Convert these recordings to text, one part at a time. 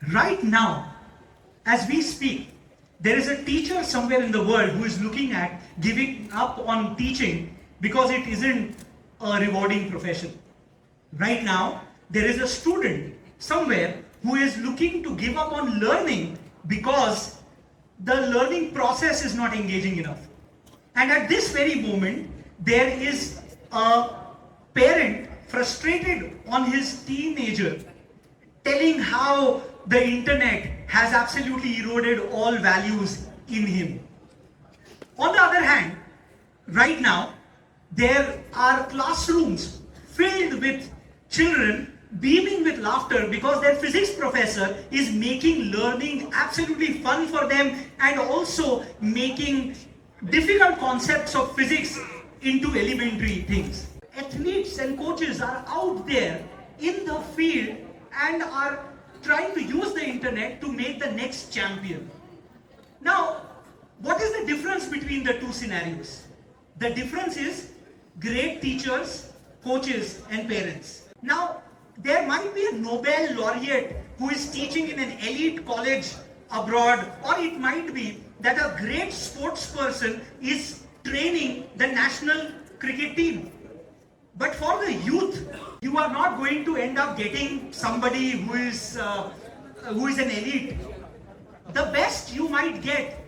Right now, as we speak, there is a teacher somewhere in the world who is looking at giving up on teaching because it isn't a rewarding profession. Right now, there is a student somewhere who is looking to give up on learning because the learning process is not engaging enough. And at this very moment, there is a parent frustrated on his teenager telling how the internet has absolutely eroded all values in him. On the other hand, right now, there are classrooms filled with children beaming with laughter because their physics professor is making learning absolutely fun for them and also making difficult concepts of physics into elementary things. Athletes and coaches are out there in the field and are trying to use the internet to make the next champion. Now, what is the difference between the two scenarios? The difference is great teachers, coaches, and parents. Now, there might be a Nobel laureate who is teaching in an elite college abroad, or it might be that a great sports person is training the national cricket team. But for the youth, you are not going to end up getting somebody who is an elite. The best you might get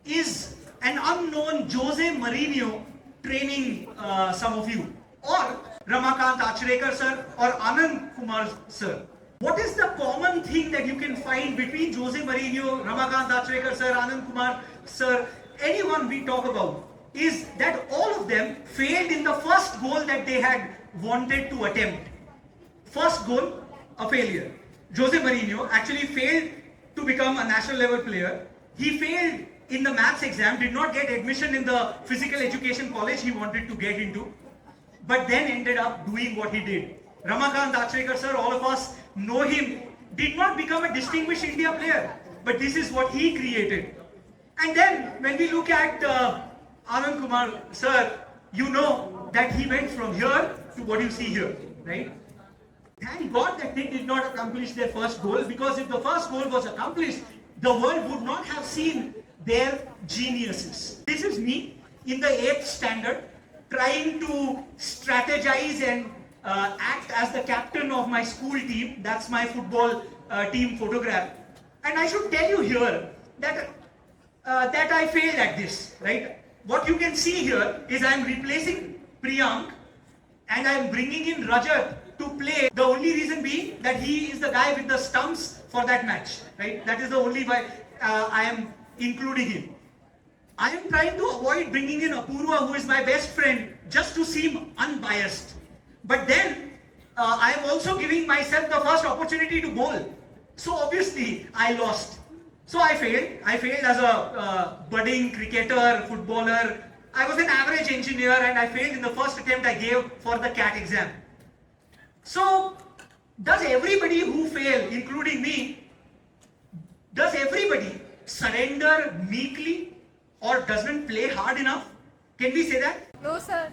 is an unknown Jose Mourinho training some of you, or Ramakant Achrekar sir, or Anand Kumar sir. What is the common thing that you can find between Jose Mourinho, Ramakant Achrekar sir, Anand Kumar sir, anyone we talk about, is that all of them failed in the first goal that they had wanted to attempt. First goal, a failure. Jose Mourinho actually failed to become a national level player. He failed in the maths exam, did not get admission in the physical education college he wanted to get into, but then ended up doing what he did. Ramakant Achrekar sir, all of us know him, did not become a distinguished India player, but this is what he created. And then when we look at Anand Kumar sir, you know that he went from here to what you see here, right? Thank God that they did not accomplish their first goal, because if the first goal was accomplished, the world would not have seen their geniuses. This is me in the 8th standard trying to strategize and act as the captain of my school team. That's my football team photograph. And I should tell you here that I failed at this, right? What you can see here is I'm replacing Priyank and I'm bringing in Rajat to play. The only reason being that he is the guy with the stumps for that match, right? That is the only why I am including him. I am trying to avoid bringing in Apurva, who is my best friend, just to seem unbiased. But then I am also giving myself the first opportunity to bowl. So obviously I lost. So I failed. I failed as a budding cricketer, footballer. I was an average engineer and I failed in the first attempt I gave for the CAT exam. So does everybody who fail, including me, does everybody surrender meekly or doesn't play hard enough? Can we say that? No, sir.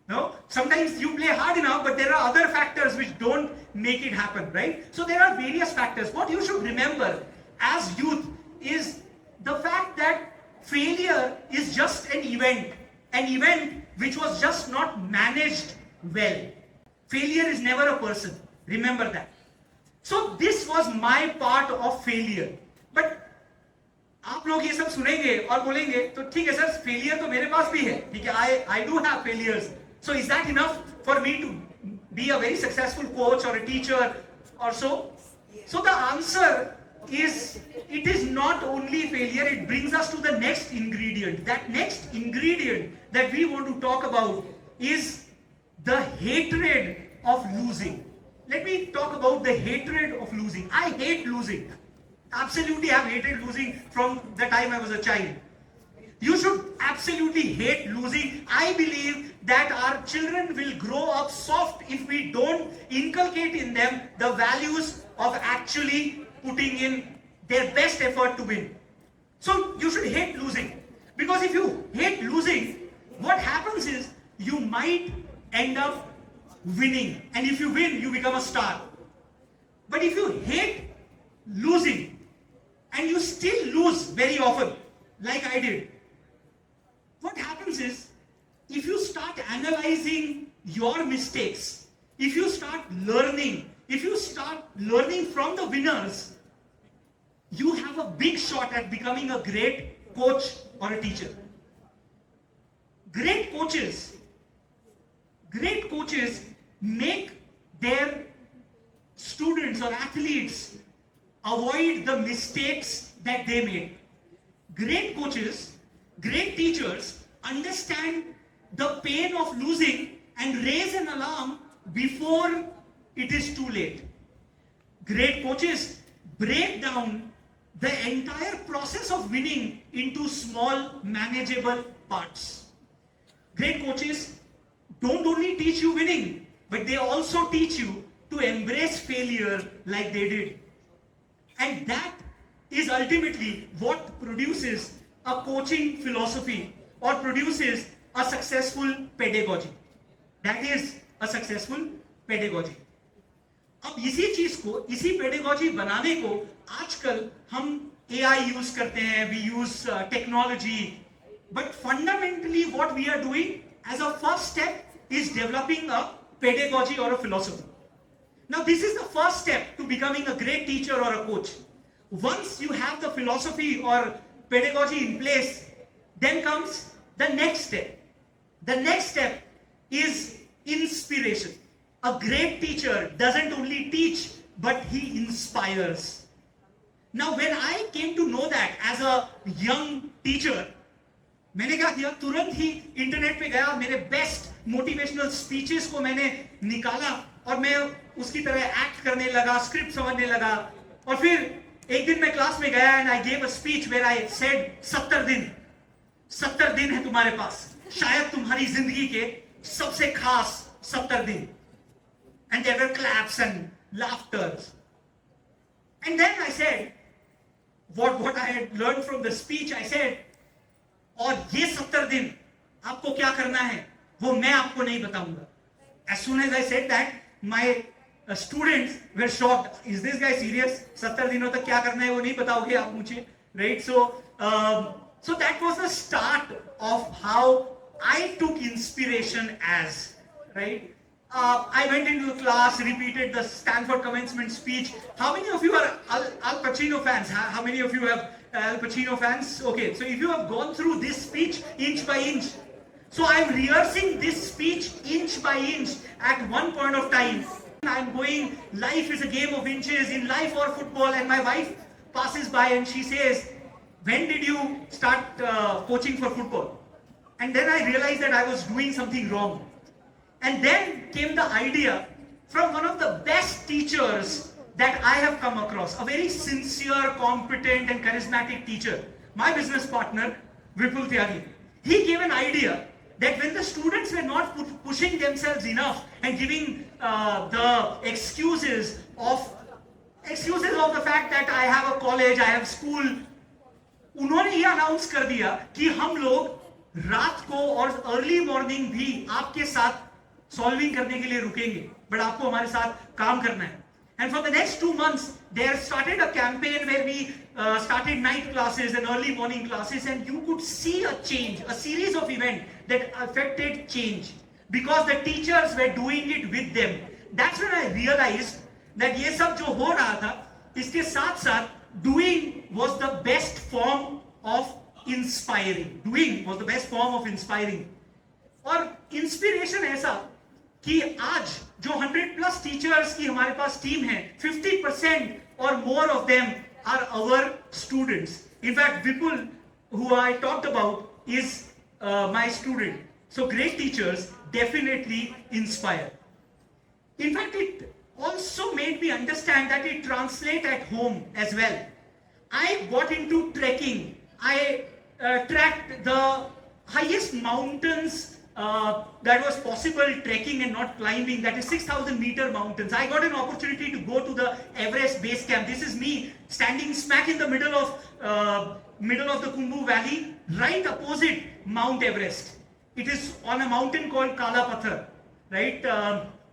No? Sometimes you play hard enough, but there are other factors which don't make it happen, right? So there are various factors. What you should remember as youth is the fact that failure is just an event which was just not managed well. Failure is never a person. Remember that. So this was my part of failure. But आप लोग ये सब सुनेंगे और बोलेंगे तो ठीक है सर, फेलियर तो मेरे पास भी है, ठीक है, I do have failures. So is that enough for me to be a very successful coach or a teacher or so? So the answer is, it is not only failure, it brings us to the next ingredient. That next ingredient that we want to talk about is the hatred of losing. Let me talk about the hatred of losing. I hate losing. Absolutely have hated losing from the time I was a child. You should absolutely hate losing. I believe that our children will grow up soft if we don't inculcate in them the values of actually putting in their best effort to win. So you should hate losing. Because if you hate losing, what happens is you might end up winning. And if you win, you become a star. But if you hate losing, and you still lose very often, like I did, what happens is, if you start analyzing your mistakes, if you start learning from the winners, you have a big shot at becoming a great coach or a teacher. Great coaches make their students or athletes avoid the mistakes that they made. Great coaches, great teachers understand the pain of losing and raise an alarm before it is too late. Great coaches break down the entire process of winning into small, manageable parts. Great coaches don't only teach you winning, but they also teach you to embrace failure like they did. And that is ultimately what produces a coaching philosophy or produces a successful pedagogy. That is a successful pedagogy. अब इसी चीज को, इसी pedagogy बनाने को आजकल हम AI use करते हैं, we use technology, but fundamentally what we are doing as a first step is developing a pedagogy or a philosophy. Now this is the first step to becoming a great teacher or a coach. Once you have the philosophy or pedagogy in place, then comes the next step. The next step is inspiration. A great teacher doesn't only teach, but he inspires. Now when I came to know that as a young teacher, मैंने क्या किया, तुरंत ही internet पे गया, मेरे best motivational speeches को मैंने निकाला और मैं उसकी तरह एक्ट करने लगा, स्क्रिप्ट समझने लगा. और फिर एक दिन मैं क्लास में गया and I gave a speech where I said 70 दिन है तुम्हारे पास, शायद तुम्हारी जिंदगी के सबसे खास 70 दिन. And there were claps and laughters. And then I said, what I had learned from the speech, I said, और ये 70 दिन आपको क्या करना है वो मैं आपको नहीं बताऊंगा. As soon as I said that, my students were shocked. Is this guy serious? 70 दिनों तक क्या करना है वो नहीं बताओगे आप मुझे, right? So that was the start of how I took inspiration as, right? I went into the class, repeated the Stanford commencement speech. How many of you are Al Pacino fans? How many of you have Al Pacino fans? Okay, so if you have gone through this speech inch by inch, so I'm rehearsing this speech inch by inch at one point of time. I'm going, life is a game of inches, in life or football, and my wife passes by and she says, when did you start coaching for football? And then I realized that I was doing something wrong. And then came the idea from one of the best teachers that I have come across, a very sincere, competent and charismatic teacher, my business partner, Vipul Tyagi. He gave an idea that when the students were not pushing themselves enough and giving the excuses of the fact that I have a college, I have school, उन्होंने ये announce कर दिया कि हम लोग रात को और अर्ली मॉर्निंग भी आपके साथ सॉल्विंग करने के लिए रुकेंगे, बट आपको हमारे साथ काम करना है. And for the next 2 months, there started a campaign where we started night classes and early morning classes, and you could see a change, a series of events that affected change because the teachers were doing it with them. That's when I realized that ये सब जो हो रहा था, इसके साथ साथ doing was the best form of inspiring. Doing was the best form of inspiring. और inspiration ऐसा कि आज जो 100+ teachers की हमारे पास टीम है, 50% or more of them are our students. In fact, Vipul, who I talked about, is my student. So great teachers definitely inspire. In fact, it also made me understand that it translates at home as well. I got into trekking. I tracked the highest mountains that was possible trekking and not climbing, that is 6,000-meter mountains. I got an opportunity to go to the Everest base camp. This is me standing smack in the middle of the Khumbu Valley, right opposite Mount Everest. It is on a mountain called Kala Pathar, right?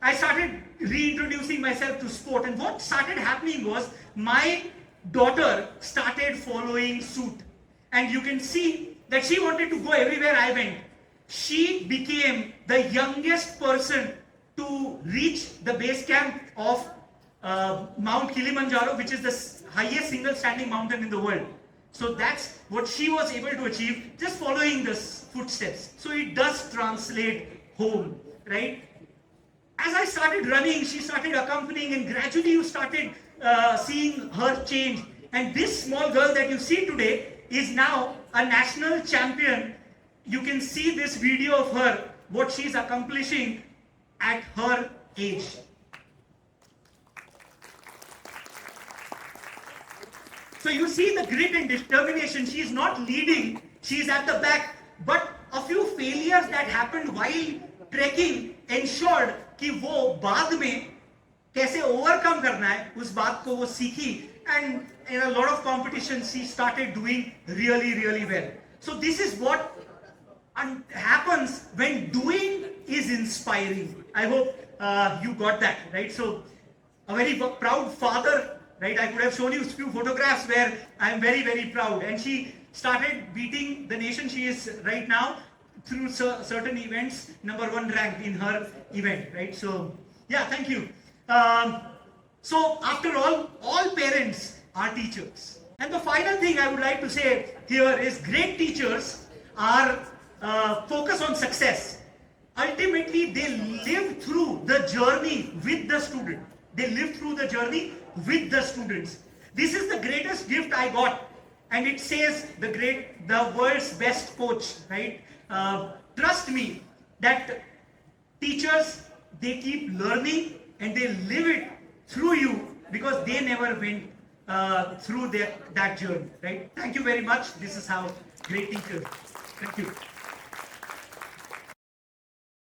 I started reintroducing myself to sport, and what started happening was my daughter started following suit. And you can see that she wanted to go everywhere I went. She became the youngest person to reach the base camp of Mount Kilimanjaro, which is the highest single standing mountain in the world. So that's what she was able to achieve just following the footsteps. So it does translate home, right? As I started running, she started accompanying, and gradually you started seeing her change. And this small girl that you see today is now a national champion. You can see this video of her, what she's accomplishing at her age. So you see the grit and determination. She is not leading, she is at the back. But a few failures that happened while trekking ensured कि वो बाद में कैसे overcome करना है, उस बात को वो सीखी. And in a lot of competitions, she started doing really, really well. So this is what happens when doing is inspiring. I hope you got that, right? So a very proud father, right? I could have shown you a few photographs where I am very, very proud. And she started beating the nation she is right now through certain events, #1 ranked in her event, right? So yeah, thank you. So after all parents are teachers. And the final thing I would like to say here is great teachers are focused on success. Ultimately, they live through the journey with the student. They live through the journey with the students. This is the greatest gift I got. And it says the world's best coach, right? Trust me that teachers, they keep learning and they live it through you because they never went through that journey, right? Thank you very much. This is how great teachers. Thank you.